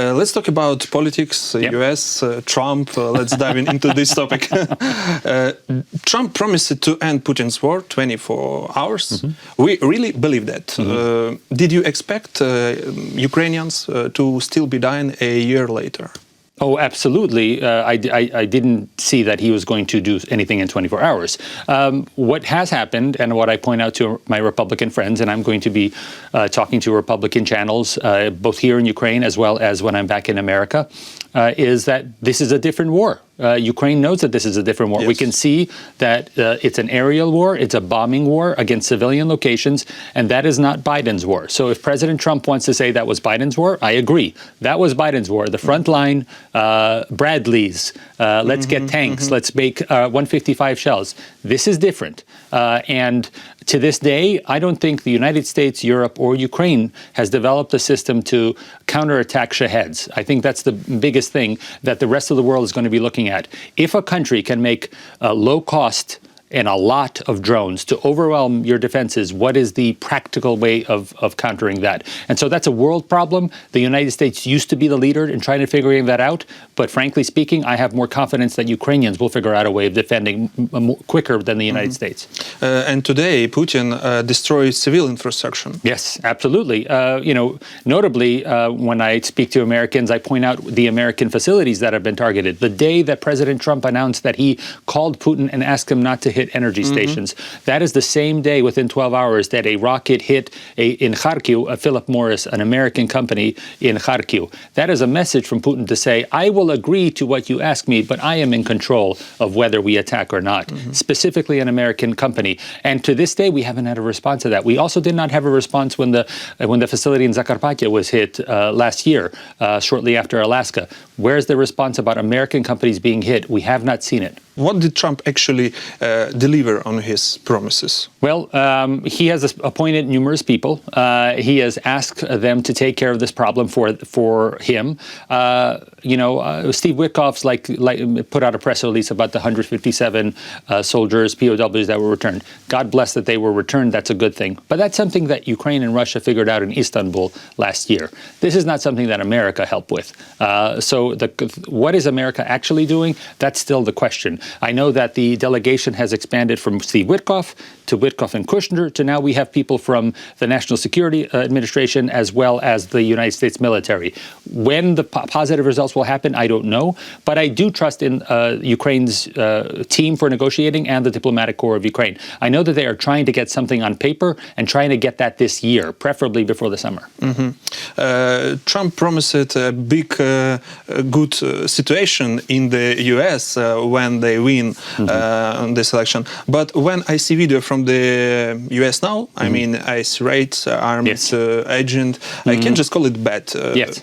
Let's talk about politics, US, Trump. Let's dive into this topic. Trump promised to end Putin's war 24 hours. We really believe that. Did you expect Ukrainians to still be dying a year later? Oh, absolutely. I didn't see that he was going to do anything in 24 hours. What has happened, and what I point out to my Republican friends, and I'm going to be talking to Republican channels, both here in Ukraine as well as when I'm back in America, is that this is a different war. Ukraine knows that this is a different war. Yes. We can see that it's an aerial war, it's a bombing war against civilian locations, and that is not Biden's war. So if President Trump wants to say that was Biden's war, I agree. That was Biden's war. The front line, Bradleys, let's get tanks, let's make 155 shells. This is different. And to this day, I don't think the United States, Europe, or Ukraine has developed a system to counterattack Shaheds. I think that's the biggest thing that the rest of the world is going to be looking at. If a country can make low cost and a lot of drones to overwhelm your defenses, what is the practical way of countering that? And so that's a world problem. The United States used to be the leader in trying to figure that out. But frankly speaking, I have more confidence that Ukrainians will figure out a way of defending quicker than the United States. And today, Putin destroys civil infrastructure. Yes, absolutely. Notably, when I speak to Americans, I point out the American facilities that have been targeted. The day that President Trump announced that he called Putin and asked him not to hit energy stations. That is the same day, within 12 hours, that a rocket hit in Kharkiv, Philip Morris, an American company in Kharkiv. That is a message from Putin to say, I will agree to what you ask me, but I am in control of whether we attack or not, specifically an American company. And to this day, we haven't had a response to that. We also did not have a response when the facility in Zakarpattia was hit last year, shortly after Alaska. Where's the response about American companies being hit? We have not seen it. What did Trump actually deliver on his promises? Well, he has appointed numerous people. He has asked them to take care of this problem for him. Steve Witkoff's put out a press release about the 157 soldiers, POWs that were returned. God bless that they were returned. That's a good thing. But that's something that Ukraine and Russia figured out in Istanbul last year. This is not something that America helped with. So what is America actually doing? That's still the question. I know that the delegation has expanded from Steve Witkoff to Witkoff and Kushner to now we have people from the National Security Administration as well as the United States military. When the positive results will happen, I don't know. But I do trust in Ukraine's team for negotiating and the diplomatic corps of Ukraine. I know that they are trying to get something on paper and trying to get that this year, preferably before the summer. Trump promised a big, good situation in the U.S. When they win this election. But when I see video from the US now, I mean, I see raids, armed agent, I can just call it bad. Yes.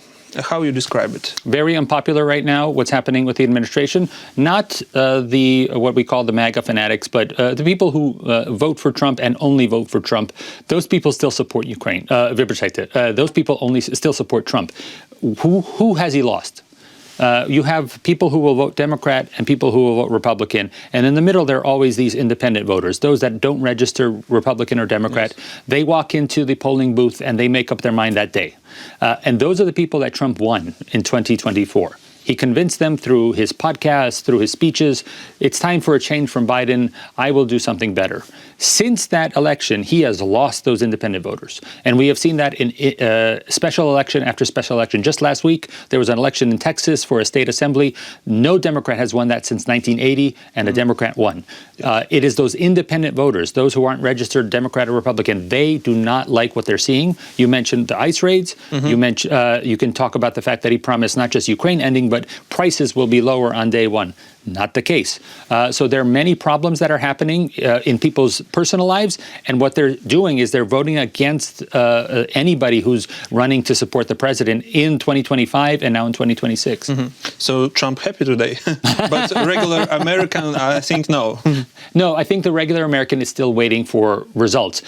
How you describe it? Very unpopular right now, what's happening with the administration. Not what we call the MAGA fanatics, but the people who vote for Trump and only vote for Trump. Those people still support Ukraine. Those people only still support Trump. Who has he lost? You have people who will vote Democrat and people who will vote Republican. And in the middle, there are always these independent voters, those that don't register Republican or Democrat. Yes. They walk into the polling booth and they make up their mind that day. And those are the people that Trump won in 2024. He convinced them through his podcasts, through his speeches. It's time for a change from Biden. I will do something better. Since that election, he has lost those independent voters. And we have seen that in special election after special election. Just last week, there was an election in Texas for a state assembly. No Democrat has won that since 1980, and a Democrat won. It is those independent voters, those who aren't registered Democrat or Republican, they do not like what they're seeing. You mentioned the ICE raids. You can talk about the fact that he promised not just Ukraine ending, but prices will be lower on day one. Not the case. So there are many problems that are happening in people's personal lives. And what they're doing is they're voting against anybody who's running to support the president in 2025 and now in 2026. So Trump happy today, but regular American, I think no. No, I think the regular American is still waiting for results.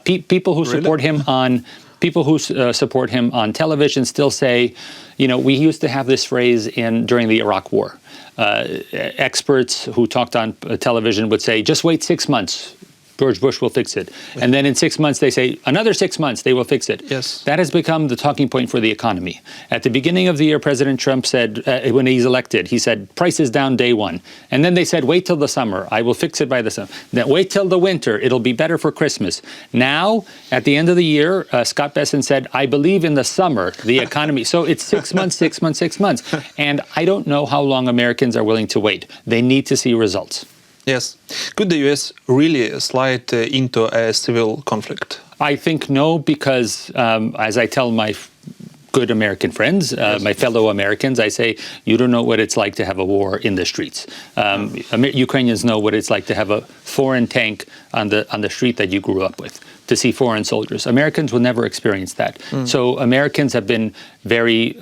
People who support him on people who support him on television still say, we used to have this phrase during the Iraq War. Experts who talked on television would say, just wait 6 months. George Bush will fix it. And then in 6 months, they say, another 6 months, they will fix it. Yes. That has become the talking point for the economy. At the beginning of the year, President Trump said, when he's elected, he said, prices down day one. And then they said, wait till the summer. I will fix it by the summer. Then wait till the winter. It'll be better for Christmas. Now, at the end of the year, Scott Bessent said, I believe in the summer, the economy. So it's 6 months, 6 months, 6 months. And I don't know how long Americans are willing to wait. They need to see results. Yes. Could the US really slide into a civil conflict? I think no, because as I tell my good American friends, my fellow Americans, I say, you don't know what it's like to have a war in the streets. Ukrainians know what it's like to have a foreign tank on the street that you grew up with, to see foreign soldiers. Americans will never experience that. So Americans have been very,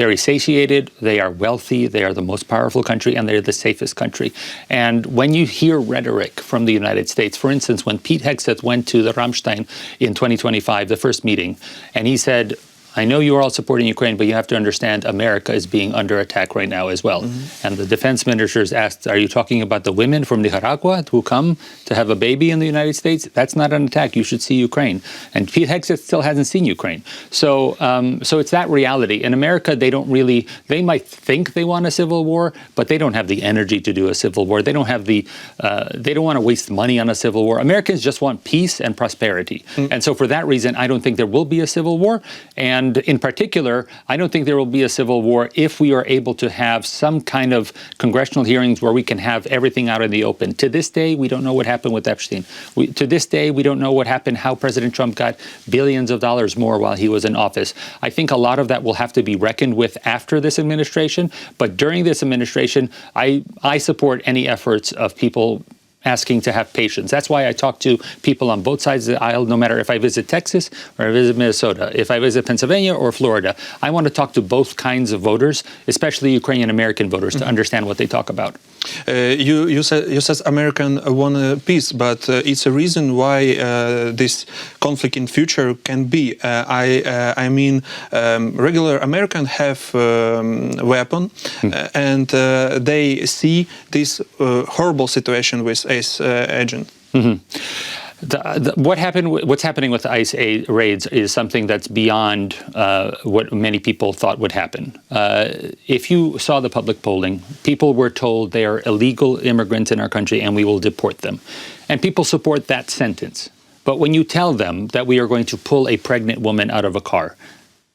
very satiated. They are wealthy. They are the most powerful country, and they're the safest country. And when you hear rhetoric from the United States, for instance, when Pete Hegseth went to the Ramstein in 2025, the first meeting, and he said, I know you are all supporting Ukraine, but you have to understand America is being under attack right now as well. And the defense ministers asked, are you talking about the women from Nicaragua who come to have a baby in the United States? That's not an attack. You should see Ukraine. And Pete Hegseth still hasn't seen Ukraine. So it's that reality. In America, they don't really, they might think they want a civil war, but they don't have the energy to do a civil war. They don't have the, they don't want to waste money on a civil war. Americans just want peace and prosperity. And so for that reason, I don't think there will be a civil war. And in particular, I don't think there will be a civil war if we are able to have some kind of congressional hearings where we can have everything out in the open. To this day, we don't know what happened with Epstein. To this day, we don't know what happened, how President Trump got billions of dollars more while he was in office. I think a lot of that will have to be reckoned with after this administration. But during this administration, I support any efforts of people asking to have patience. That's why I talk to people on both sides of the aisle, no matter if I visit Texas or I visit Minnesota, if I visit Pennsylvania or Florida. I want to talk to both kinds of voters, especially Ukrainian American voters, to understand what they talk about. You said American want peace, but it's a reason why this conflict in future can be. I mean, regular Americans have weapon, and they see this horrible situation with ICE agent. What's happening with ICE raids is something that's beyond what many people thought would happen. If you saw the public polling, people were told they are illegal immigrants in our country and we will deport them. And people support that sentence. But when you tell them that we are going to pull a pregnant woman out of a car,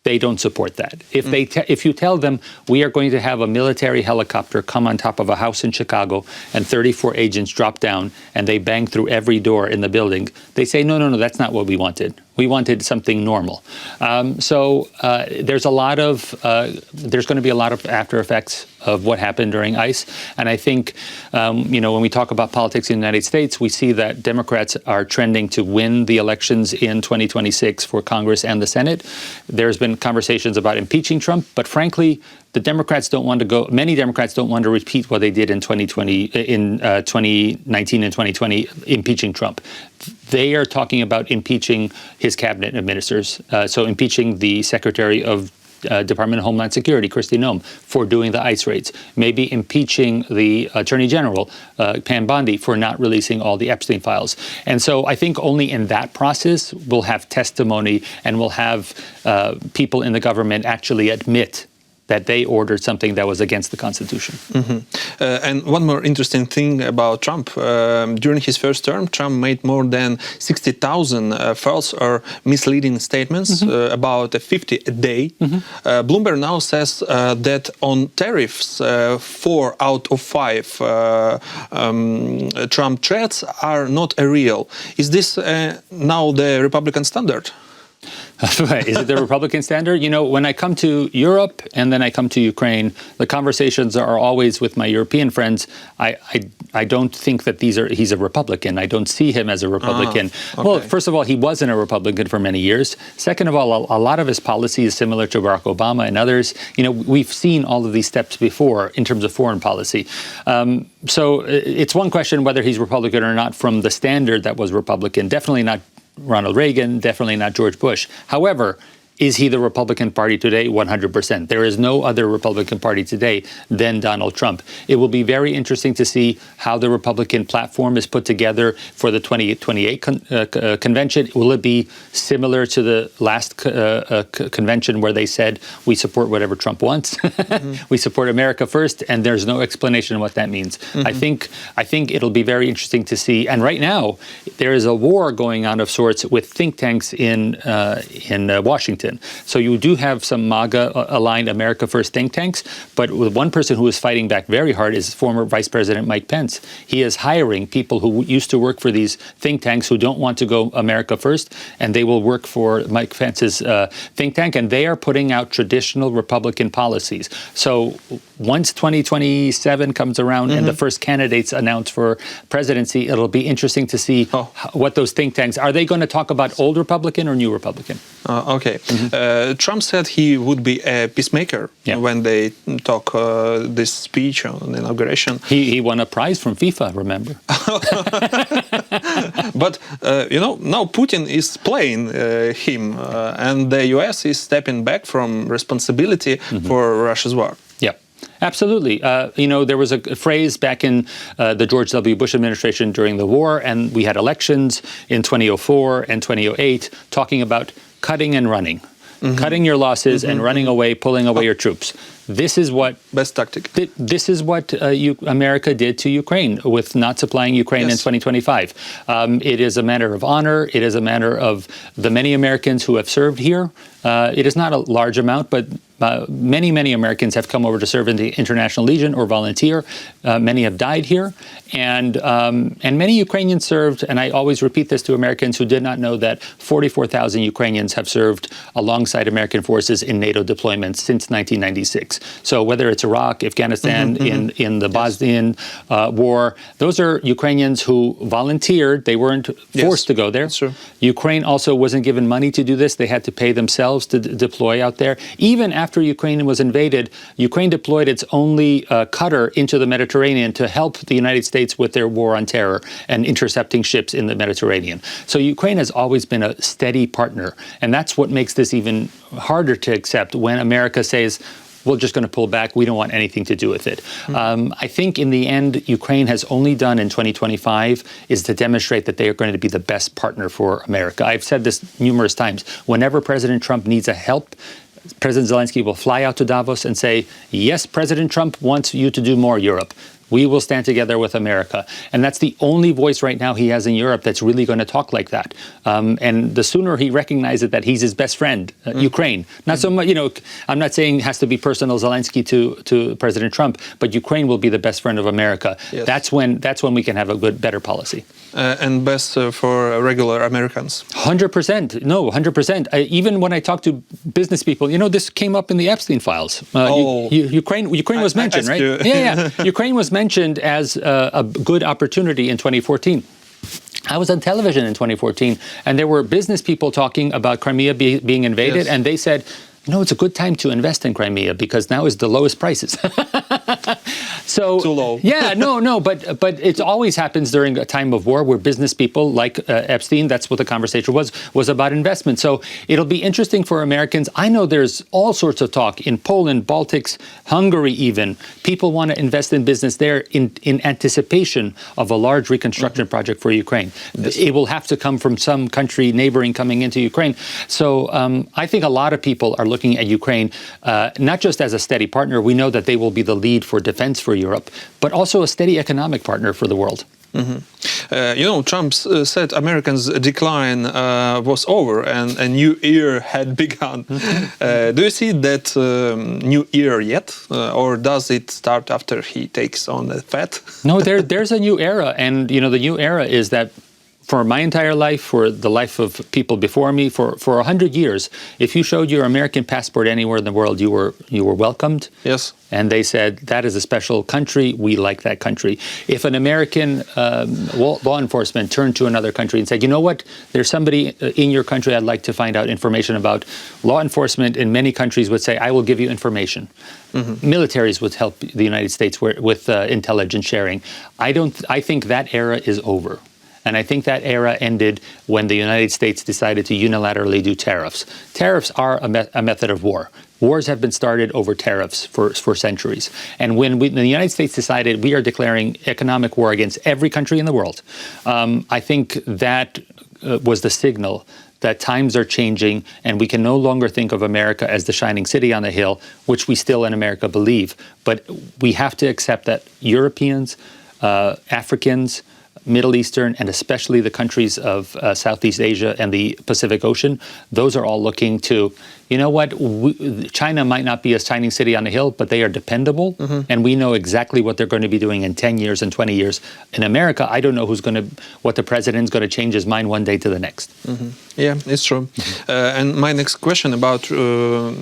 they don't support that. If you tell them we are going to have a military helicopter come on top of a house in Chicago and 34 agents drop down and they bang through every door in the building, they say, no, that's not what we wanted. We wanted something normal. There's going to be a lot of after effects of what happened during ICE. And I think, when we talk about politics in the United States, we see that Democrats are trending to win the elections in 2026 for Congress and the Senate. There's been conversations about impeaching Trump, but frankly, the Democrats don't want to go. Many Democrats don't want to repeat what they did in 2019 and 2020, impeaching Trump. They are talking about impeaching his cabinet ministers, so impeaching the Secretary of Department of Homeland Security, Kristi Noem, for doing the ICE raids. Maybe impeaching the Attorney General, Pam Bondi, for not releasing all the Epstein files. And so I think only in that process we'll have testimony and we'll have people in the government actually admit that they ordered something that was against the Constitution. And one more interesting thing about Trump. During his first term, Trump made more than 60,000 false or misleading statements, about 50 a day. Bloomberg now says that on tariffs, 4 out of 5 Trump threats are not real. Is this now the Republican standard? Is it the Republican standard? When I come to Europe and then I come to Ukraine, the conversations are always with my European friends. I don't think that he's a Republican. I don't see him as a Republican. Okay. Well, first of all, he wasn't a Republican for many years. Second of all, a lot of his policy is similar to Barack Obama and others. We've seen all of these steps before in terms of foreign policy. So it's one question whether he's Republican or not from the standard that was Republican. Definitely not Ronald Reagan, definitely not George Bush. However, Is he the Republican Party today? 100%. There is no other Republican Party today than Donald Trump. It will be very interesting to see how the Republican platform is put together for the 2028 convention. Will it be similar to the last convention where they said, we support whatever Trump wants, we support America first, and there's no explanation of what that means. I think it'll be very interesting to see. And right now, there is a war going on of sorts with think tanks in Washington. So you do have some MAGA-aligned America First think tanks, but one person who is fighting back very hard is former Vice President Mike Pence. He is hiring people who used to work for these think tanks who don't want to go America First, and they will work for Mike Pence's think tank, and they are putting out traditional Republican policies. So once 2027 comes around and the first candidates announced for presidency, it'll be interesting to see what those think tanks, are they going to talk about old Republican or new Republican? Okay. Trump said he would be a peacemaker when they talk this speech on the inauguration. He won a prize from FIFA, remember? But, now Putin is playing him, and the US is stepping back from responsibility for Russia's war. Yeah. Absolutely. There was a phrase back in the George W. Bush administration during the war, and we had elections in 2004 and 2008 talking about cutting and running, cutting your losses and running away, pulling away your troops. This is what best tactic. This is what America did to Ukraine with not supplying Ukraine in 2025. It is a matter of honor. It is a matter of the many Americans who have served here. It is not a large amount, but many Americans have come over to serve in the International Legion or volunteer. Many have died here, and many Ukrainians served. And I always repeat this to Americans who did not know that 44,000 Ukrainians have served alongside American forces in NATO deployments since 1996. So whether it's Iraq, Afghanistan, in the Bosnian war, those are Ukrainians who volunteered. They weren't forced to go there. That's true. Ukraine also wasn't given money to do this. They had to pay themselves to deploy out there. Even after Ukraine was invaded, Ukraine deployed its only cutter into the Mediterranean to help the United States with their war on terror and intercepting ships in the Mediterranean. So Ukraine has always been a steady partner. And that's what makes this even harder to accept when America says, we're just going to pull back. We don't want anything to do with it. I think in the end, Ukraine has only done in 2025 is to demonstrate that they are going to be the best partner for America. I've said this numerous times. Whenever President Trump needs a help, President Zelensky will fly out to Davos and say, yes, President Trump wants you to do more, Europe. We will stand together with America. And that's the only voice right now he has in Europe that's really going to talk like that. And the sooner he recognizes that he's his best friend, Ukraine, not so much, I'm not saying it has to be personal Zelensky to President Trump, but Ukraine will be the best friend of America. Yes. That's when we can have a better policy. And best for regular Americans. 100%. No, 100%. Even when I talk to business people, this came up in the Epstein files. Ukraine was mentioned, right? Yeah. Ukraine was mentioned as a good opportunity in 2014. I was on television in 2014, and there were business people talking about Crimea being invaded, and they said, it's a good time to invest in Crimea because now is the lowest prices. So too low. But it always happens during a time of war where business people like Epstein, that's what the conversation was about investment. So it'll be interesting for Americans. I know there's all sorts of talk in Poland, Baltics, Hungary even. People want to invest in business there in anticipation of a large reconstruction project for Ukraine. Yes. It will have to come from some country neighboring coming into Ukraine. So I think a lot of people are looking at Ukraine not just as a steady partner. We know that they will be the lead for defense for Europe, but also a steady economic partner for the world. Trump said Americans' decline was over and a new era had begun. Do you see that new era yet? Or does it start after he takes on the Fed? No, there's a new era. And, the new era is that for my entire life, for the life of people before me, for 100 years, if you showed your American passport anywhere in the world, you were welcomed. Yes. And they said, that is a special country. We like that country. If an American law enforcement turned to another country and said, you know what, there's somebody in your country I'd like to find out information about, law enforcement in many countries would say, I will give you information. Militaries would help the United States with intelligence sharing. I think that era is over. And I think that era ended when the United States decided to unilaterally do tariffs. Tariffs are a method of war. Wars have been started over tariffs for centuries. And when the United States decided we are declaring economic war against every country in the world, I think that was the signal that times are changing and we can no longer think of America as the shining city on the hill, which we still in America believe. But we have to accept that Europeans, Africans, Middle Eastern, and especially the countries of Southeast Asia and the Pacific Ocean, those are all looking to, you know what, China might not be a shining city on the hill, but they are dependable, and we know exactly what they're going to be doing in 10 years and 20 years. In America, I don't know what the president's going to change his mind one day to the next. Yeah, it's true. And my next question about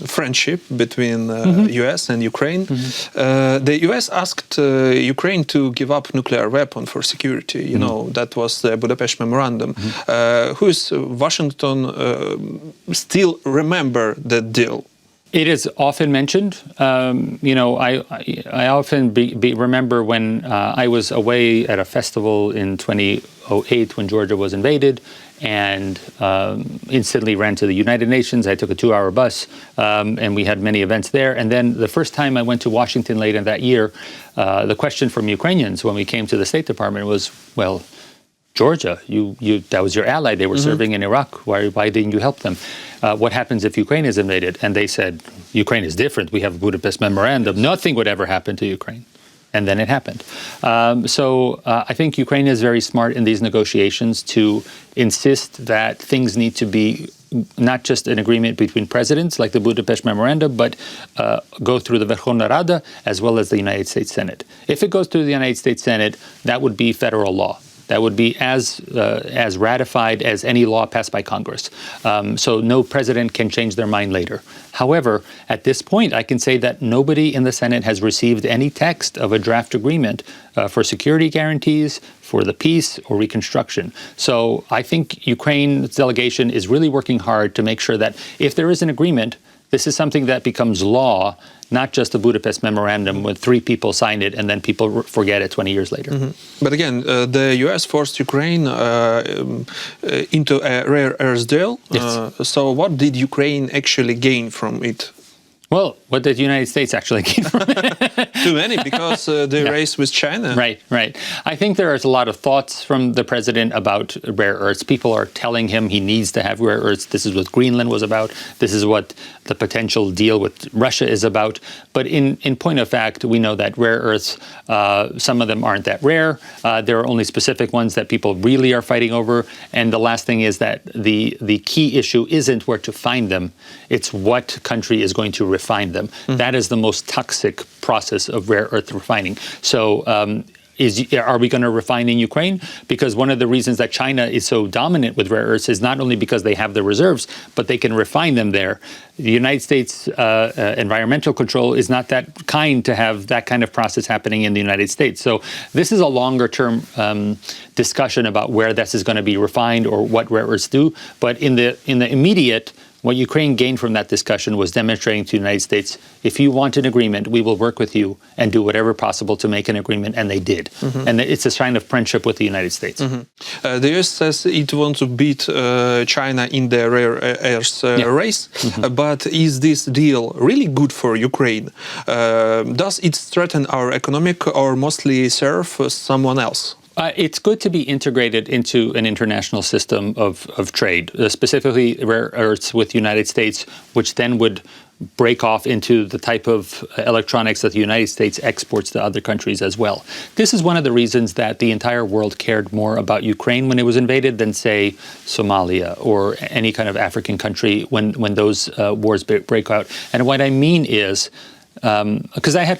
friendship between US and Ukraine. The US asked Ukraine to give up nuclear weapon for security. You know, that was the Budapest Memorandum. Who is Washington still remember that deal? It is often mentioned. You know, I often remember when I was away at a festival in 2008 when Georgia was invaded, and instantly ran to the United Nations. I took a 2-hour bus, and we had many events there. And then the first time I went to Washington later that year, the question from Ukrainians when we came to the State Department was, well, Georgia, that was your ally. They were serving in Iraq. Why didn't you help them? What happens if Ukraine is invaded? And they said, Ukraine is different. We have a Budapest Memorandum. Nothing would ever happen to Ukraine. And then it happened. So I think Ukraine is very smart in these negotiations to insist that things need to be not just an agreement between presidents like the Budapest Memorandum, but go through the Verkhovna Rada as well as the United States Senate. If it goes through the United States Senate, that would be federal law. That would be as ratified as any law passed by Congress. So no president can change their mind later. However, at this point, I can say that nobody in the Senate has received any text of a draft agreement for security guarantees, for the peace or reconstruction. So I think Ukraine's delegation is really working hard to make sure that if there is an agreement, this is something that becomes law, not just a Budapest Memorandum when 3 people sign it and then people forget it 20 years later. But again, the US forced Ukraine into a rare earth deal. Yes. So what did Ukraine actually gain from it? Well, what did the United States actually gain from it? Too many, because the race with China. Right. I think there is a lot of thoughts from the president about rare earths. People are telling him he needs to have rare earths. This is what Greenland was about. This is what the potential deal with Russia is about. But in point of fact, we know that rare earths, some of them aren't that rare. There are only specific ones that people really are fighting over. And the last thing is that the key issue isn't where to find them. It's what country is going to refine them. That is the most toxic process of rare earth refining. So are we going to refine in Ukraine? Because one of the reasons that China is so dominant with rare earths is not only because they have the reserves, but they can refine them there. The United States environmental control is not that kind to have that kind of process happening in the United States. So this is a longer term discussion about where this is going to be refined or what rare earths do. But in the immediate, what Ukraine gained from that discussion was demonstrating to the United States, if you want an agreement, we will work with you and do whatever possible to make an agreement, and they did. And it's a sign of friendship with the United States. The US says it wants to beat China in the rare earth race, but is this deal really good for Ukraine? Does it threaten our economic or mostly serve someone else? It's good to be integrated into an international system of trade, specifically rare earths with the United States, which then would break off into the type of electronics that the United States exports to other countries as well. This is one of the reasons that the entire world cared more about Ukraine when it was invaded than, say, Somalia or any kind of African country when those wars break out. And what I mean is, because I had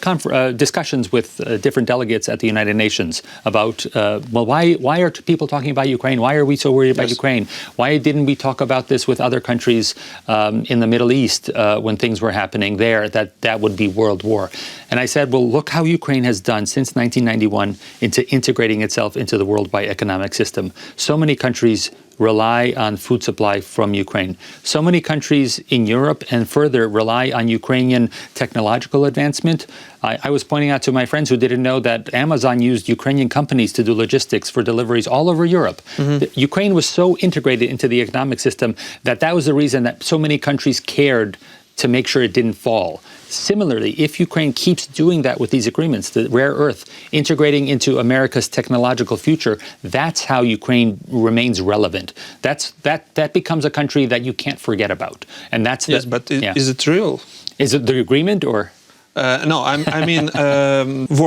discussions with different delegates at the United Nations about, well, why are people talking about Ukraine? Why are we so worried about Ukraine? Why didn't we talk about this with other countries in the Middle East when things were happening there, that would be world war? And I said, well, look how Ukraine has done since 1991 into integrating itself into the worldwide economic system. So many countries rely on food supply from Ukraine. So many countries in Europe and further rely on Ukrainian technological advancement. I was pointing out to my friends who didn't know that Amazon used Ukrainian companies to do logistics for deliveries all over Europe. Ukraine was so integrated into the economic system that was the reason that so many countries cared to make sure it didn't fall. Similarly, if Ukraine keeps doing that with these agreements, the rare earth integrating into America's technological future, that's how Ukraine remains relevant. That becomes a country that you can't forget about. And that's yes, but is it real? Is it the agreement or? No, I mean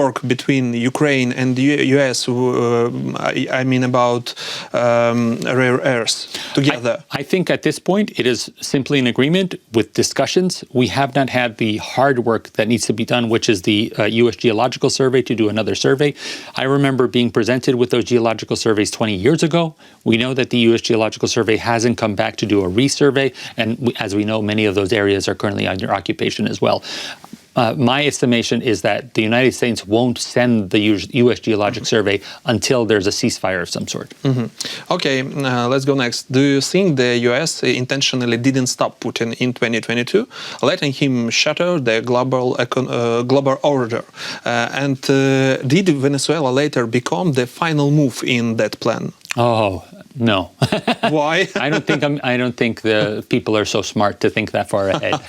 work between Ukraine and the US. I mean about rare earths together. I think at this point it is simply an agreement with discussions. We have not had the hard work that needs to be done, which is the U.S. Geological Survey to do another survey. I remember being presented with those geological surveys 20 years ago. We know that the U.S. Geological Survey hasn't come back to do a resurvey, and as we know, many of those areas are currently under occupation as well. My estimation is that the United States won't send the U.S. Geologic Survey until there's a ceasefire of some sort. Okay, let's go next. Do you think the U.S. intentionally didn't stop Putin in 2022, letting him shatter the global order? And did Venezuela later become the final move in that plan? Oh, no. Why? I don't think the people are so smart to think that far ahead.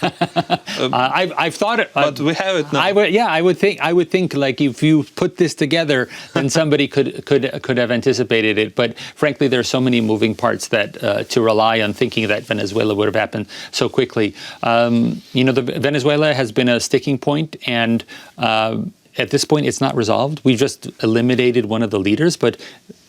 I've thought it, but we have it now. I would think like if you put this together, then somebody could have anticipated it. But frankly, there are so many moving parts that to rely on thinking that Venezuela would have happened so quickly. Venezuela has been a sticking point, and at this point, it's not resolved. We've just eliminated one of the leaders, but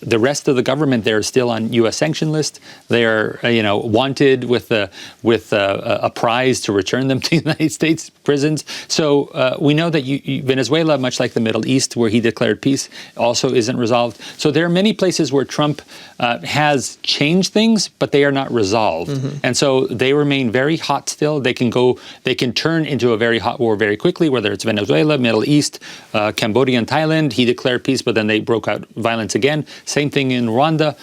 the rest of the government there is still on U.S. sanction list. They are, wanted with a prize to return them to United States prisons. So we know that Venezuela, much like the Middle East, where he declared peace, also isn't resolved. So there are many places where Trump has changed things, but they are not resolved. And so they remain very hot still. They can turn into a very hot war very quickly, whether it's Venezuela, Middle East, Cambodia and Thailand. He declared peace, but then they broke out violence again. Same thing in Rwanda.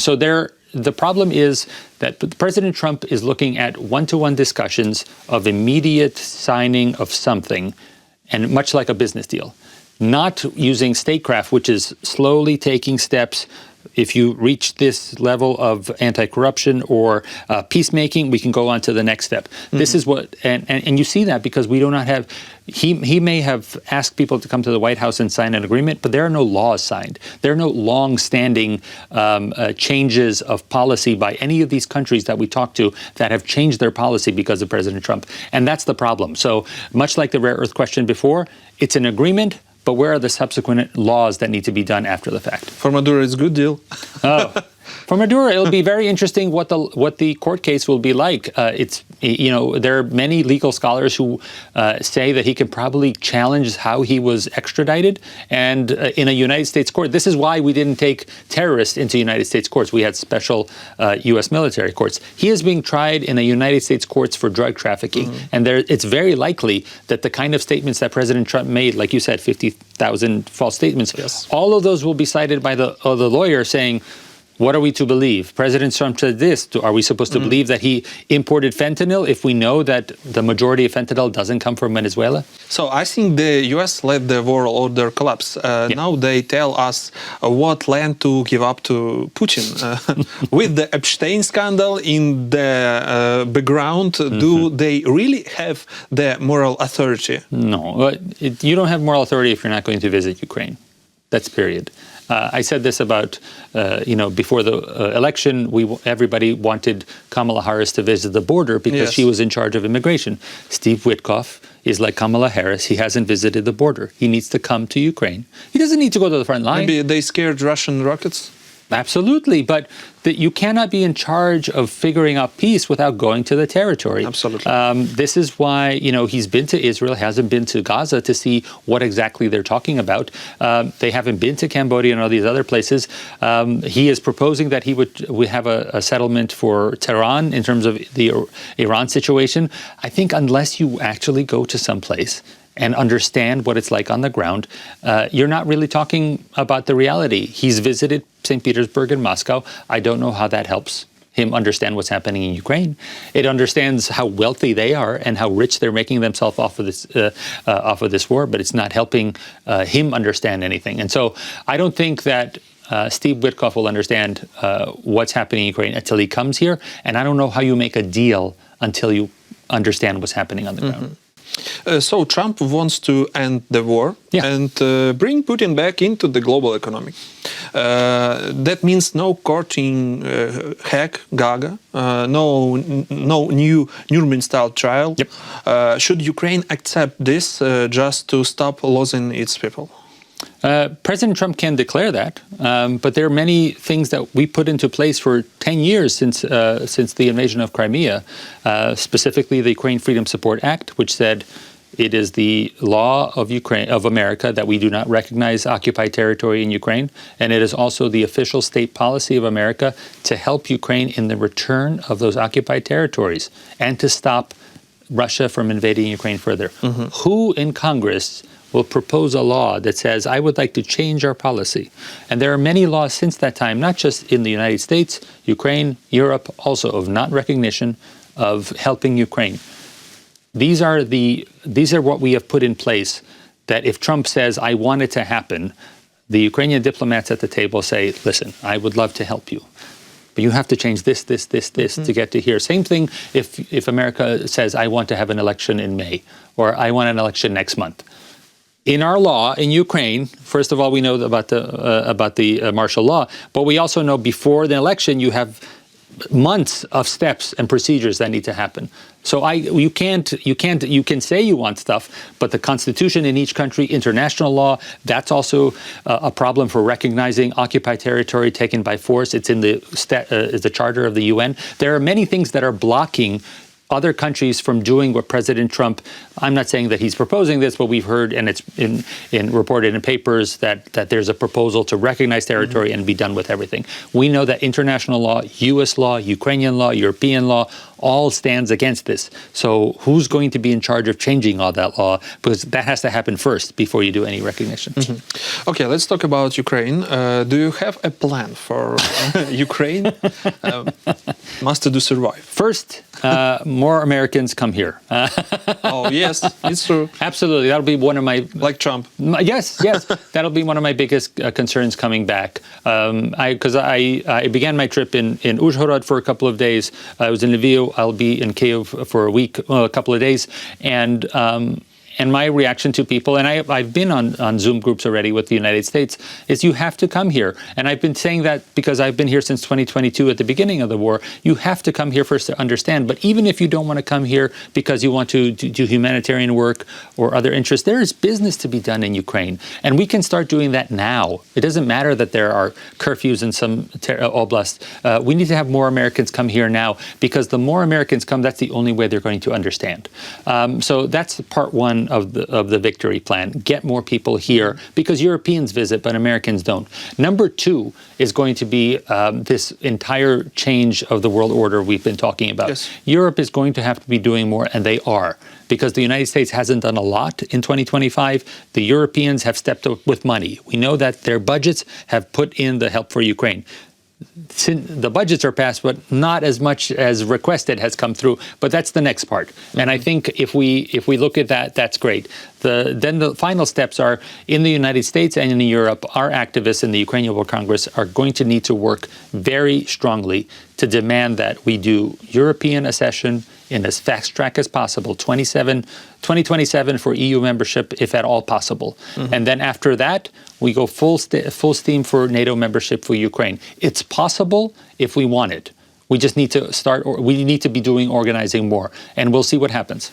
So the problem is that President Trump is looking at one-to-one discussions of immediate signing of something, and much like a business deal, not using statecraft, which is slowly taking steps. If you reach this level of anti-corruption or peacemaking, we can go on to the next step. This is what, and you see that because we do not have, he may have asked people to come to the White House and sign an agreement, but there are no laws signed. There are no long-standing changes of policy by any of these countries that we talk to that have changed their policy because of President Trump. And that's the problem. So much like the rare earth question before, it's an agreement, but where are the subsequent laws that need to be done after the fact? For Maduro, it's a good deal. For Maduro, it'll be very interesting what the court case will be like. There are many legal scholars who say that he can probably challenge how he was extradited, and in a United States court. This is why we didn't take terrorists into United States courts. We had special U.S. military courts. He is being tried in a United States courts for drug trafficking, and it's very likely that the kind of statements that President Trump made, like you said, 50,000 false statements, yes, all of those will be cited by the lawyer saying, what are we to believe? President Trump said this. Are we supposed to believe that he imported fentanyl if we know that the majority of fentanyl doesn't come from Venezuela? So I think the U.S. let the world order collapse. Now they tell us what land to give up to Putin. With the Epstein scandal in the background, do they really have the moral authority? No. You don't have moral authority if you're not going to visit Ukraine. That's period. I said this about, before the election, everybody wanted Kamala Harris to visit the border because she was in charge of immigration. Steve Witkoff is like Kamala Harris. He hasn't visited the border. He needs to come to Ukraine. He doesn't need to go to the front line. Maybe they scared Russian rockets? Absolutely, but you cannot be in charge of figuring out peace without going to the territory. Absolutely. This is why, he's been to Israel, hasn't been to Gaza to see what exactly they're talking about. They haven't been to Cambodia and all these other places. He is proposing that we have a settlement for Tehran in terms of the Iran situation. I think unless you actually go to some place and understand what it's like on the ground, you're not really talking about the reality. He's visited St. Petersburg and Moscow. I don't know how that helps him understand what's happening in Ukraine. It understands how wealthy they are and how rich they're making themselves off of this war, but it's not helping him understand anything. And so I don't think that Steve Witkoff will understand what's happening in Ukraine until he comes here. And I don't know how you make a deal until you understand what's happening on the ground. So Trump wants to end the war and bring Putin back into the global economy. That means no courting Hague, Gaga, no new Nuremberg-style trial. Should Ukraine accept this just to stop losing its people? President Trump can declare that, but there are many things that we put into place for 10 years since the invasion of Crimea, specifically the Ukraine Freedom Support Act, which said it is the law of America that we do not recognize occupied territory in Ukraine, and it is also the official state policy of America to help Ukraine in the return of those occupied territories and to stop Russia from invading Ukraine further. Who in Congress will propose a law that says, I would like to change our policy? And there are many laws since that time, not just in the United States, Ukraine, Europe, also of not recognition of helping Ukraine. These are what we have put in place, that if Trump says, I want it to happen, the Ukrainian diplomats at the table say, listen, I would love to help you, but you have to change this to get to here. Same thing if America says, I want to have an election in May, or I want an election next month. In our law in Ukraine, first of all, we know about the martial law, but we also know before the election you have months of steps and procedures that need to happen. So you can say you want stuff, but the constitution in each country, international law, that's also a problem for recognizing occupied territory taken by force. It's in the charter of the UN. There are many things that are blocking other countries from doing what President Trump, I'm not saying that he's proposing this, but we've heard, and it's reported in papers, that there's a proposal to recognize territory and be done with everything. We know that international law, U.S. law, Ukrainian law, European law, all stands against this. So who's going to be in charge of changing all that law? Because that has to happen first before you do any recognition. Okay, let's talk about Ukraine. Do you have a plan for Ukraine? Must to survive. First, more Americans come here. Oh, yes, it's true. Absolutely. That'll be one of my... Like Trump. Yes. That'll be one of my biggest concerns coming back. Because I began my trip in Uzhhorod for a couple of days. I was in Lviv. I'll be in Kyiv for a couple of days. And my reaction to people, and I've been on Zoom groups already with the United States, is you have to come here. And I've been saying that because I've been here since 2022 at the beginning of the war. You have to come here first to understand. But even if you don't want to come here because you want to do humanitarian work or other interests, there is business to be done in Ukraine. And we can start doing that now. It doesn't matter that there are curfews in some oblasts. We need to have more Americans come here now, because the more Americans come, that's the only way they're going to understand. So that's part one of the victory plan. Get more people here, because Europeans visit, but Americans don't. Number two is going to be this entire change of the world order we've been talking about. Yes. Europe is going to have to be doing more, and they are, because the United States hasn't done a lot in 2025. The Europeans have stepped up with money. We know that their budgets have put in the help for Ukraine. The budgets are passed, but not as much as requested has come through. But that's the next part. And I think if we look at that, that's great. Then the final steps are, in the United States and in Europe, our activists in the Ukrainian World Congress are going to need to work very strongly to demand that we do European accession in as fast track as possible, 2027 for EU membership, if at all possible. And then after that, we go full steam for NATO membership for Ukraine. It's possible if we want it. We just need to start, we need to be doing organizing more, and we'll see what happens.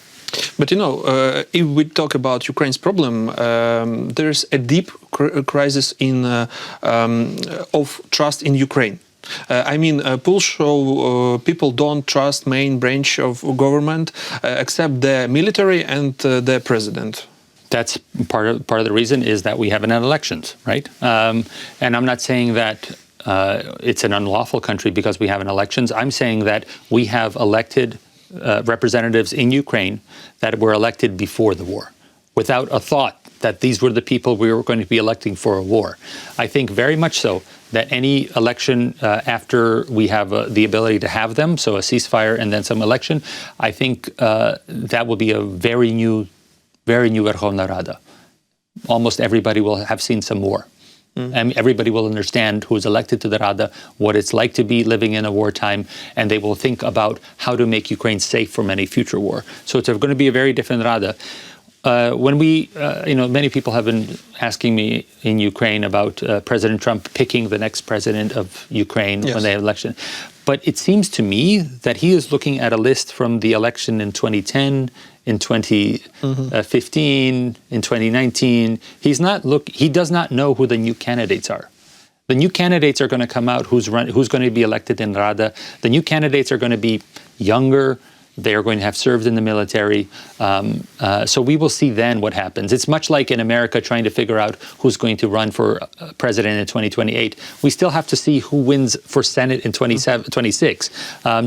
But if we talk about Ukraine's problem, there's a deep crisis of trust in Ukraine. Polls show people don't trust main branch of government except the military and the president. That's part of the reason is that we haven't had elections, right? And I'm not saying that it's an unlawful country because we haven't elections. I'm saying that we have elected representatives in Ukraine that were elected before the war. without a thought that these were the people we were going to be electing for a war. I think very much so that any election after we have the ability to have them, so a ceasefire and then some election, I think that will be a very new Verkhovna Rada. Almost everybody will have seen some war. And everybody will understand who is elected to the Rada, what it's like to be living in a wartime, and they will think about how to make Ukraine safe from any future war. So it's going to be a very different Rada. When we, many people have been asking me in Ukraine about President Trump picking the next president of Ukraine when they have election. But it seems to me that he is looking at a list from the election in 2010, in 2015, in 2019. He does not know who the new candidates are. The new candidates are going to come out who's going to be elected in Rada. The new candidates are going to be younger. They are going to have served in the military. So we will see then what happens. It's much like in America trying to figure out who's going to run for president in 2028. We still have to see who wins for Senate in 26.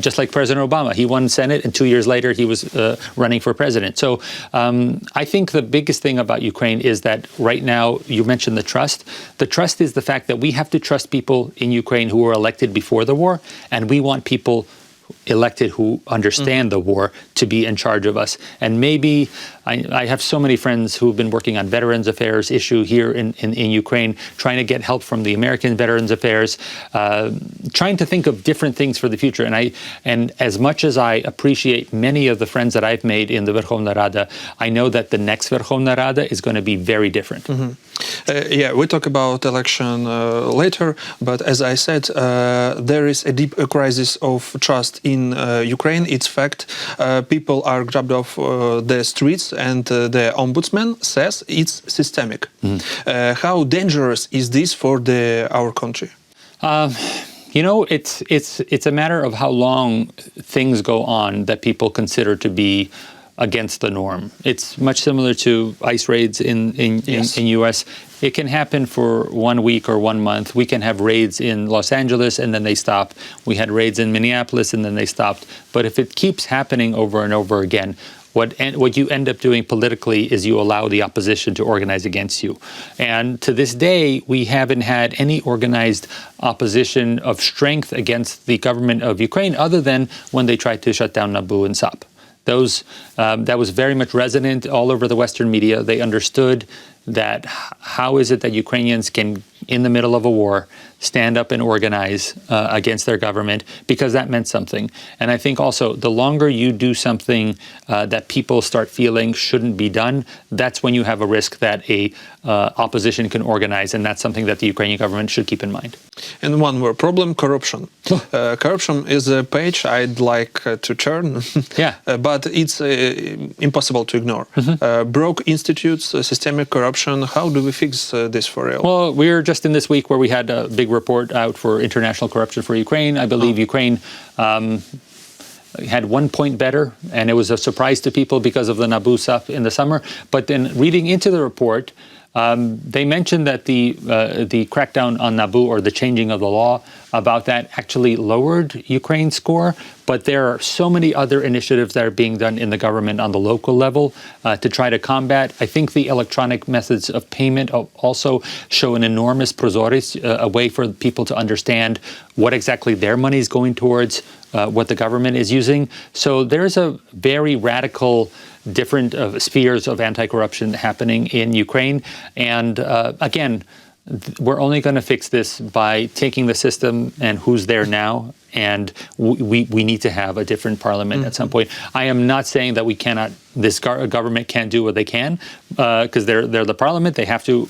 Just like President Obama. He won Senate, and 2 years later he was running for president. So I think the biggest thing about Ukraine is that right now, you mentioned the trust. The trust is the fact that we have to trust people in Ukraine who were elected before the war, and we want people elected who understand the war to be in charge of us. And maybe I have so many friends who've been working on Veterans Affairs issue here in Ukraine, trying to get help from the American Veterans Affairs, trying to think of different things for the future. And as much as I appreciate many of the friends that I've made in the Verkhovna Rada, I know that the next Verkhovna Rada is going to be very different. We talk about election later, but as I said, there is a deep crisis of trust in Ukraine. It's fact. People are grabbed off the streets, and the ombudsman says it's systemic. How dangerous is this for our country? It's a matter of how long things go on that people consider to be against the norm. It's much similar to ICE raids in U.S. It can happen for 1 week or 1 month. We can have raids in Los Angeles and then they stop. We had raids in Minneapolis and then they stopped. But if it keeps happening over and over again, what you end up doing politically is you allow the opposition to organize against you. And to this day, we haven't had any organized opposition of strength against the government of Ukraine other than when they tried to shut down Nabu and SAP. That was very much resonant all over the Western media. They understood that how is it that Ukrainians can, in the middle of a war, stand up and organize against their government, because that meant something. And I think also the longer you do something that people start feeling shouldn't be done, that's when you have a risk that a opposition can organize, and that's something that the Ukrainian government should keep in mind. And one more problem, corruption. Corruption is a page I'd like to turn, but it's impossible to ignore. Broke institutes, systemic corruption, how do we fix this for real? Well, we're just in this week where we had a big report out for international corruption for Ukraine. I believe Ukraine had 1 point better, and it was a surprise to people because of the Nabu stuff in the summer. But then reading into the report, they mentioned that the crackdown on Nabu, or the changing of the law about that, actually lowered Ukraine's score. But there are so many other initiatives that are being done in the government on the local level to try to combat. I think the electronic methods of payment also show an enormous prozoris, a way for people to understand what exactly their money is going towards, what the government is using. So there's a very radical different spheres of anti-corruption happening in Ukraine. And again, we're only going to fix this by taking the system and who's there now, and we need to have a different parliament at some point. I am not saying that we cannot, this government can't do what they can, because they're the parliament. They have to,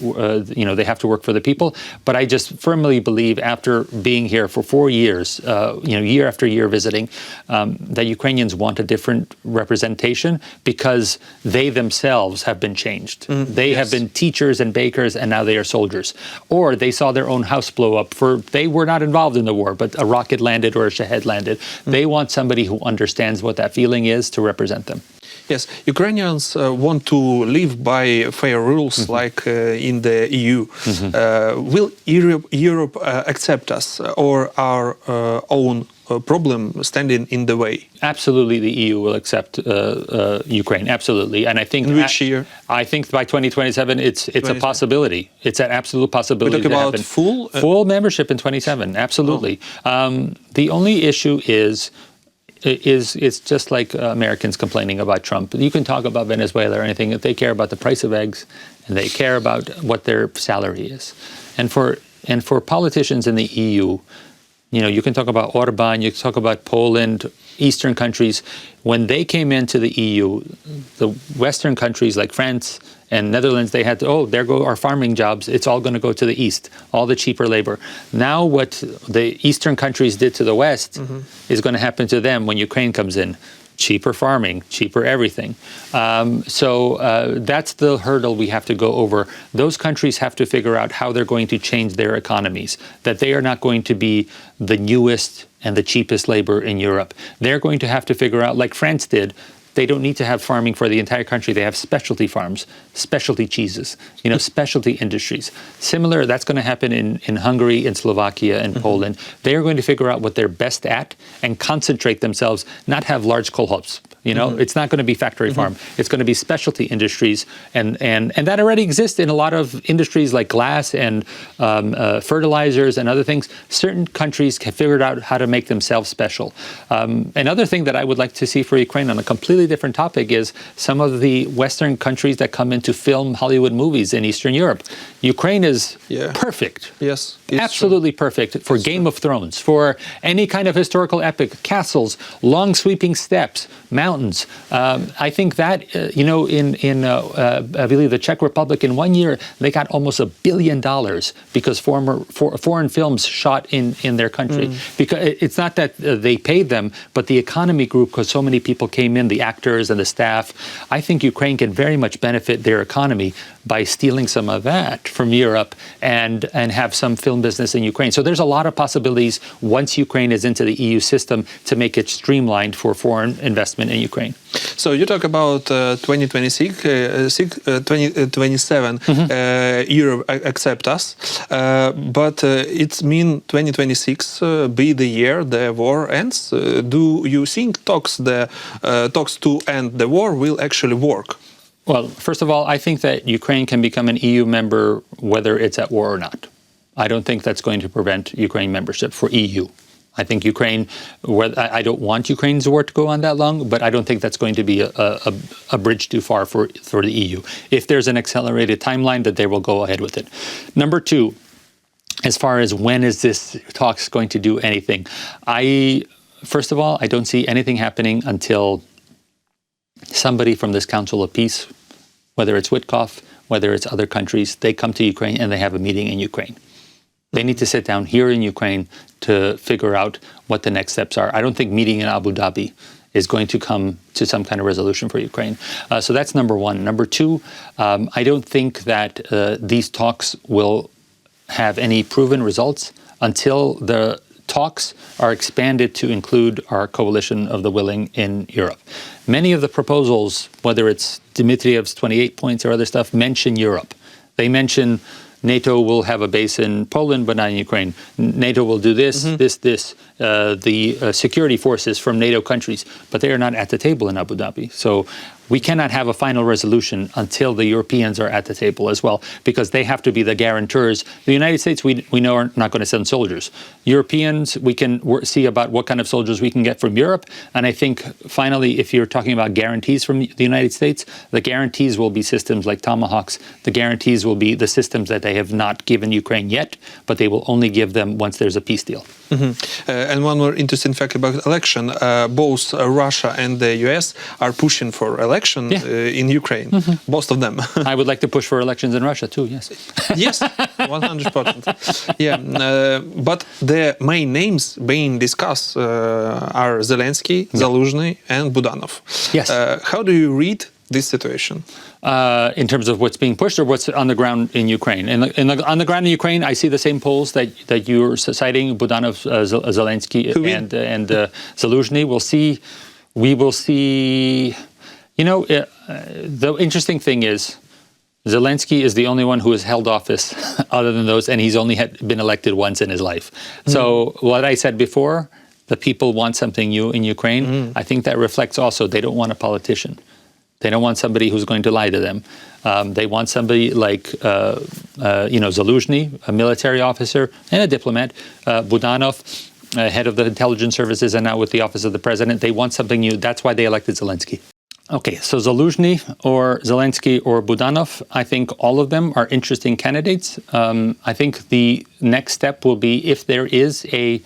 they have to work for the people. But I just firmly believe, after being here for 4 years, year after year visiting, that Ukrainians want a different representation, because they themselves have been changed. They have been teachers and bakers, and now they are soldiers. Or they saw their own house blow up. They were not involved in the war, but a rocket landed or a Shahed landed. They want somebody who understands what that feeling is to represent them. Yes, Ukrainians want to live by fair rules like in the EU. Will Europe accept us, or our own problem standing in the way? Absolutely, the EU will accept Ukraine. Absolutely, and I think in which year? I think by 2027, it's a possibility. It's an absolute possibility. We talk about full membership in 27. Absolutely. Oh. The only issue is it's just like Americans complaining about Trump. You can talk about Venezuela or anything. If they care about the price of eggs, and they care about what their salary is, and for politicians in the EU. You can talk about Orban, you can talk about Poland, Eastern countries. When they came into the EU, the Western countries like France and Netherlands, they had to, there go our farming jobs. It's all going to go to the East, all the cheaper labor. Now what the Eastern countries did to the West is going to happen to them when Ukraine comes in. Cheaper farming, cheaper everything. So that's the hurdle we have to go over. Those countries have to figure out how they're going to change their economies, that they are not going to be the newest and the cheapest labor in Europe. They're going to have to figure out, like France did, they don't need to have farming for the entire country. They have specialty farms, specialty cheeses, specialty industries. Similar, that's going to happen in Hungary, in Slovakia, and Poland. They are going to figure out what they're best at and concentrate themselves, not have large co-ops. It's not going to be factory farm. It's going to be specialty industries, and that already exists in a lot of industries like glass and fertilizers and other things. Certain countries have figured out how to make themselves special. Another thing that I would like to see for Ukraine on a completely different topic is some of the Western countries that come in to film Hollywood movies in Eastern Europe. Ukraine is perfect. Yes, absolutely perfect for Game of Thrones, for any kind of historical epic, castles, long sweeping steppes, mountains. I think that, in I believe the Czech Republic, in 1 year, they got almost $1 billion because foreign films shot in their country. Because it's not that they paid them, but the economy grew because so many people came in, the actors and the staff. I think Ukraine can very much benefit their economy by stealing some of that from Europe and have some film business in Ukraine. So there's a lot of possibilities once Ukraine is into the EU system to make it streamlined for foreign investment in Ukraine. So you talk about 2026, 2027, Europe accept us, but it's mean 2026 be the year the war ends. Do you think talks to end the war will actually work? Well, first of all, I think that Ukraine can become an EU member whether it's at war or not. I don't think that's going to prevent Ukraine membership for EU. I think Ukraine, I don't want Ukraine's war to go on that long, but I don't think that's going to be a bridge too far for the EU. If there's an accelerated timeline, that they will go ahead with it. Number two, as far as when is this talks going to do anything, first of all, I don't see anything happening until somebody from this Council of Peace, whether it's Witkoff, whether it's other countries, they come to Ukraine and they have a meeting in Ukraine. They need to sit down here in Ukraine to figure out what the next steps are. I don't think meeting in Abu Dhabi is going to come to some kind of resolution for Ukraine. So that's number one. Number two, I don't think that these talks will have any proven results until the talks are expanded to include our coalition of the willing in Europe. Many of the proposals, whether it's Dmitriev's 28 points or other stuff, mention Europe. They mention NATO will have a base in Poland, but not in Ukraine. NATO will do this, this. The security forces from NATO countries, but they are not at the table in Abu Dhabi. So we cannot have a final resolution until the Europeans are at the table as well, because they have to be the guarantors. The United States, we know, are not going to send soldiers. Europeans, we can see about what kind of soldiers we can get from Europe. And I think, finally, if you're talking about guarantees from the United States, the guarantees will be systems like Tomahawks. The guarantees will be the systems that they have not given Ukraine yet, but they will only give them once there's a peace deal. And one more interesting fact about election, both Russia and the US are pushing for election in Ukraine, both of them. I would like to push for elections in Russia too, yes. Yes, 100%. Yeah, but the main names being discussed are Zelensky, Zaluzhny and Budanov. Yes. How do you read this situation? In terms of what's being pushed or what's on the ground in Ukraine? On the ground in Ukraine, I see the same polls that you're citing, Budanov, Zelensky, and Zaluzhny. We will see. You know, the interesting thing is, Zelensky is the only one who has held office other than those, and he's only been elected once in his life. So what I said before, the people want something new in Ukraine. I think that reflects also they don't want a politician. They don't want somebody who's going to lie to them. They want somebody like, Zelensky, a military officer and a diplomat, Budanov, head of the intelligence services and now with the office of the president. They want something new. That's why they elected Zelensky. Okay, so Zelensky or Budanov, I think all of them are interesting candidates. I think the next step will be if there is a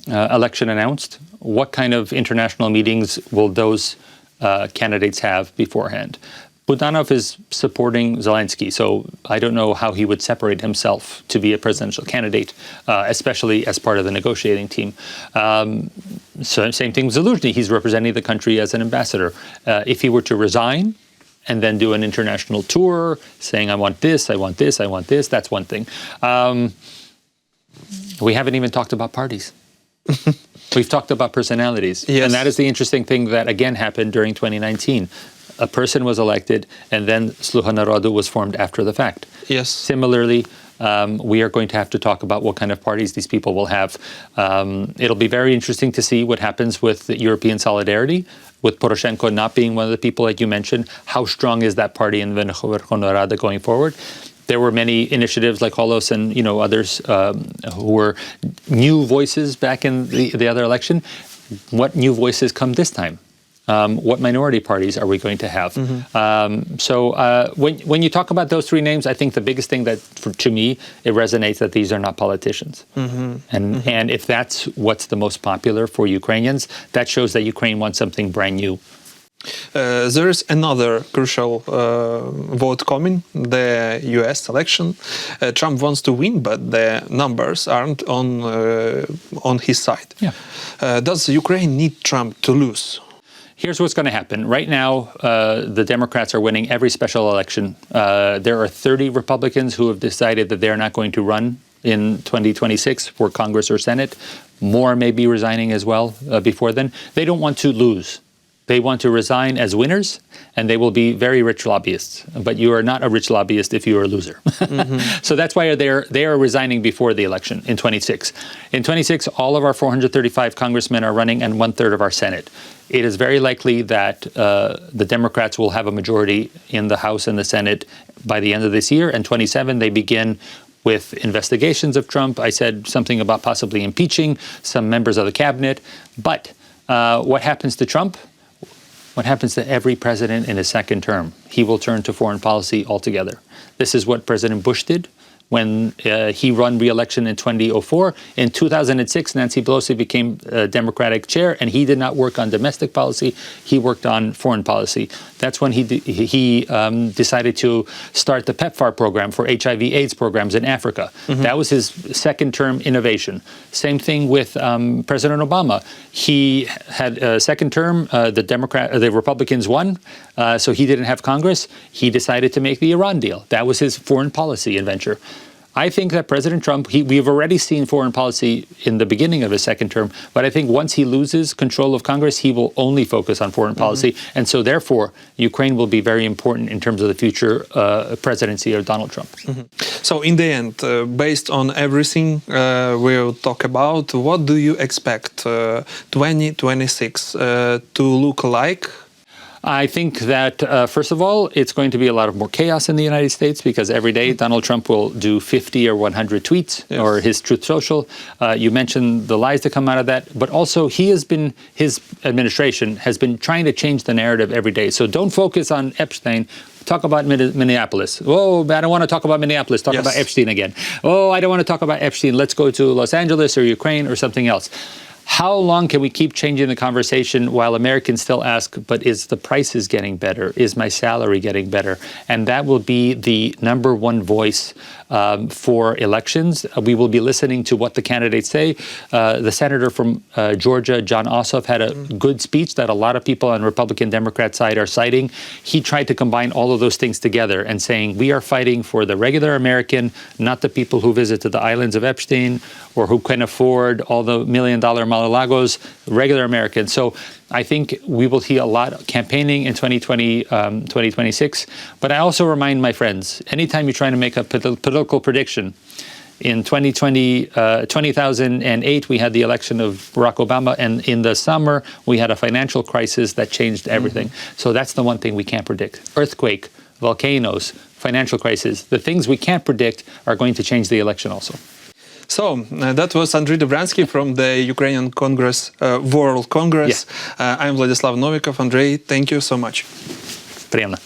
election announced, what kind of international meetings will those candidates have beforehand? Budanov is supporting Zelensky, so I don't know how he would separate himself to be a presidential candidate, especially as part of the negotiating team. So same thing with Zelensky. He's representing the country as an ambassador. If he were to resign and then do an international tour saying, I want this, I want this, I want this, that's one thing. We haven't even talked about parties. We've talked about personalities. Yes. And that is the interesting thing that, again, happened during 2019. A person was elected, and then Sluha Narodu was formed after the fact. Yes. Similarly, we are going to have to talk about what kind of parties these people will have. It'll be very interesting to see what happens with the European solidarity, with Poroshenko not being one of the people that you mentioned. How strong is that party in Verkhovna Rada going forward? There were many initiatives like Holos and others who were new voices back in the other election. What new voices come this time? What minority parties are we going to have? When you talk about those three names, I think the biggest thing that, to me, it resonates that these are not politicians. And if that's what's the most popular for Ukrainians, that shows that Ukraine wants something brand new. There is another crucial vote coming, the US election. Trump wants to win, but the numbers aren't on his side. Yeah. Does Ukraine need Trump to lose? Here's what's going to happen. Right now, the Democrats are winning every special election. There are 30 Republicans who have decided that they're not going to run in 2026 for Congress or Senate. More may be resigning as well before then. They don't want to lose. They want to resign as winners, and they will be very rich lobbyists. But you are not a rich lobbyist if you are a loser. So that's why they are resigning before the election in 26. In 26, all of our 435 congressmen are running and 1/3 of our Senate. It is very likely that the Democrats will have a majority in the House and the Senate by the end of this year. And 27, they begin with investigations of Trump. I said something about possibly impeaching some members of the cabinet. But what happens to Trump? What happens to every president in his second term? He will turn to foreign policy altogether. This is what President Bush did when he won re-election in 2004. In 2006, Nancy Pelosi became Democratic chair, and he did not work on domestic policy. He worked on foreign policy. That's when he decided to start the PEPFAR program for HIV/AIDS programs in Africa. That was his second-term innovation. Same thing with President Obama. He had a second term. The Republicans won, so he didn't have Congress. He decided to make the Iran deal. That was his foreign policy adventure. I think that President Trump, we've already seen foreign policy in the beginning of his second term, but I think once he loses control of Congress, he will only focus on foreign policy. And so therefore, Ukraine will be very important in terms of the future presidency of Donald Trump. So in the end, based on everything we'll talk about, what do you expect 2026 to look like? I think that, first of all, it's going to be a lot of more chaos in the United States because every day Donald Trump will do 50 or 100 tweets or his Truth Social. You mentioned the lies that come out of that, but also his administration has been trying to change the narrative every day. So don't focus on Epstein. Talk about Minneapolis. Oh, I don't want to talk about Minneapolis. Talk about Epstein again. Oh, I don't want to talk about Epstein. Let's go to Los Angeles or Ukraine or something else. How long can we keep changing the conversation while Americans still ask, but is the prices getting better? Is my salary getting better? And that will be the number one voice for elections. We will be listening to what the candidates say. The senator from Georgia, John Ossoff, had a good speech that a lot of people on Republican Democrat side are citing. He tried to combine all of those things together and saying, we are fighting for the regular American, not the people who visit to the islands of Epstein or who can afford all the $1 million Mar-a-Lagos, regular Americans. So I think we will see a lot of campaigning in 2026. But I also remind my friends, anytime you're trying to make a political prediction, In 2008, we had the election of Barack Obama, and in the summer, we had a financial crisis that changed everything. So that's the one thing we can't predict. Earthquake, volcanoes, financial crisis. The things we can't predict are going to change the election also. So that was Andriy Dobriansky from the Ukrainian Congress, World Congress. I'm Vladislav Novikov. Andriy, thank you so much. Приятно.